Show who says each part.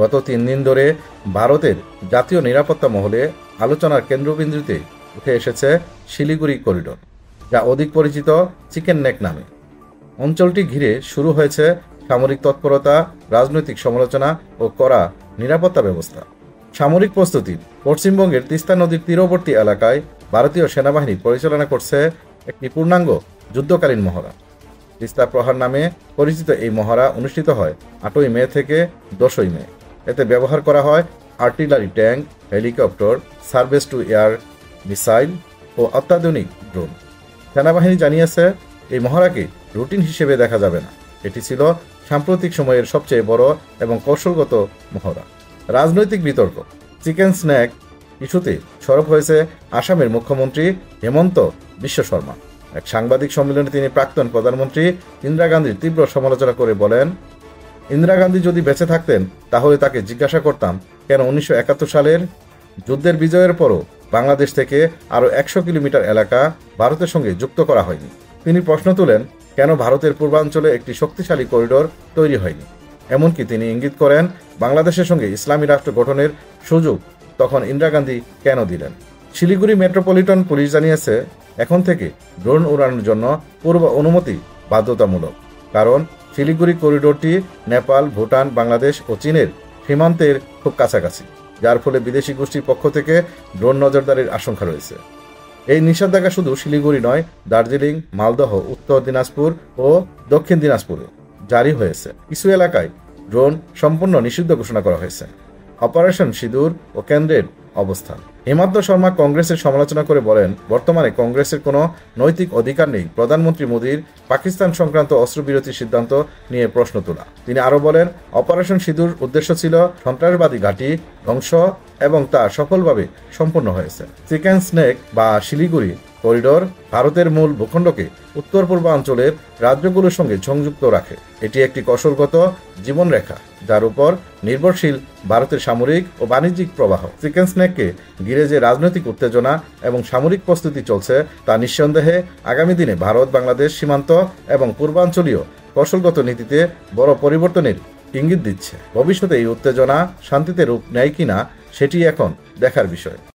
Speaker 1: গত 3 দিন ধরে ভারতের জাতীয় নিরাপত্তা মহলে আলোচনার কেন্দ্রবিন্দুতে উঠে এসেছে শিলিগুড়ি করিডোর, যা অধিক পরিচিত চিকেন নেক নামে। অঞ্চলটি ঘিরে শুরু হয়েছে সামরিক তৎপরতা, রাজনৈতিক সমালোচনা ও কড়া নিরাপত্তা ব্যবস্থা। সামরিক প্রস্তুতি। পশ্চিমবঙ্গের তিস্তা নদীর তীরবর্তী এলাকায় ভারতীয় সেনাবাহিনী পরিচালনা করছে একটি পূর্ণাঙ্গ যুদ্ধকালীন মহড়া। তিস্তা প্রহার নামে পরিচিত এই মহড়া অনুষ্ঠিত হয় 8ই মে থেকে 10ই মে। এতে ব্যবহার করা হয় artillery tank, helicopter, surface to air missile ও অত্যাধুনিক ড্রোন। সেনাবাহিনী জানিয়েছে, এই মহড়াকে রুটিন হিসেবে দেখা যাবে না। এটি ছিল সাম্প্রতিক সময়ের সবচেয়ে বড় এবং কৌশলগত মহড়া। রাজনৈতিক বিতর্ক। চিকেন স্ন্যাক ইস্যুতে সরব হয়েছে আসামের মুখ্যমন্ত্রী হেমন্ত বিশ্ব শর্মা। এক সাংবাদিক সম্মেলনে তিনি প্রাক্তন প্রধানমন্ত্রী ইন্দিরা গান্ধীর তীব্র সমালোচনা করে বলেন, ইন্দিরা গান্ধী যদি বেঁচে থাকতেন তাহলে তাকে জিজ্ঞাসা করতাম কেন 1971 সালের যুদ্ধের বিজয়ের পরও বাংলাদেশ থেকে আরও 100 কিলোমিটার এলাকা ভারতের সঙ্গে যুক্ত করা হয়নি। তিনি প্রশ্ন তুলেন, কেন ভারতের পূর্বাঞ্চলে একটি শক্তিশালী করিডোর তৈরি হয়নি। এমনকি তিনি ইঙ্গিত করেন, বাংলাদেশের সঙ্গে ইসলামী রাষ্ট্র গঠনের সুযোগ তখন ইন্দিরা গান্ধী কেন দিলেন। শিলিগুড়ি মেট্রোপলিটন পুলিশ জানিয়েছে, এখন থেকে ড্রোন উড়ানোর জন্য পূর্ব অনুমতি বাধ্যতামূলক, কারণ শিলিগুড়ি করিডোরটি নেপাল, ভুটান, বাংলাদেশ ও চীনের সীমান্তের খুব কাছাকাছি, যার ফলে বিদেশি গোষ্ঠীর পক্ষ থেকে ড্রোন নজরদারির আশঙ্কা রয়েছে। এই নিষেধাজ্ঞা শুধু শিলিগুড়ি নয়, দার্জিলিং, মালদহ, উত্তর দিনাজপুর ও দক্ষিণ দিনাজপুরে জারি হয়েছে। কিছু এলাকায় ড্রোন সম্পূর্ণ নিষিদ্ধ ঘোষণা করা হয়েছে। অপারেশন সিঁদুর ও কেন্দ্রের অবস্থান। হেমন্ত শর্মা কংগ্রেসের সমালোচনা করে বলেন, বর্তমানে কংগ্রেসের কোনো নৈতিক অধিকার নেই প্রধানমন্ত্রী মোদীর পাকিস্তান সংক্রান্ত অস্ত্রবিরতির সিদ্ধান্ত নিয়ে প্রশ্ন তোলা। তিনি আরও বলেন, অপারেশন সিঁদুর উদ্দেশ্য ছিল সন্ত্রাসবাদী ঘাঁটি ধ্বংস এবং তা সফলভাবে সম্পন্ন হয়েছে। চিকেন স্নেক বা শিলিগুড়ি করিডোর ভারতের মূল ভূখণ্ডকে উত্তর পূর্বাঞ্চলের রাজ্যগুলোর সঙ্গে সংযুক্ত রাখে। এটি একটি কৌশলগত জীবনরেখা যার উপর নির্ভরশীল ভারতের সামরিক ও বাণিজ্যিক প্রবাহ। চিকেন স্নেককে ঘিরে যে রাজনৈতিক উত্তেজনা এবং সামরিক প্রস্তুতি চলছে তা নিঃসন্দেহে আগামী দিনে ভারত বাংলাদেশ সীমান্ত এবং পূর্বাঞ্চলীয় কৌশলগত নীতিতে বড় পরিবর্তনের ইঙ্গিত দিচ্ছে। ভবিষ্যতে এই উত্তেজনা শান্তিতে রূপ নেয় কিনা সেটি এখন দেখার বিষয়।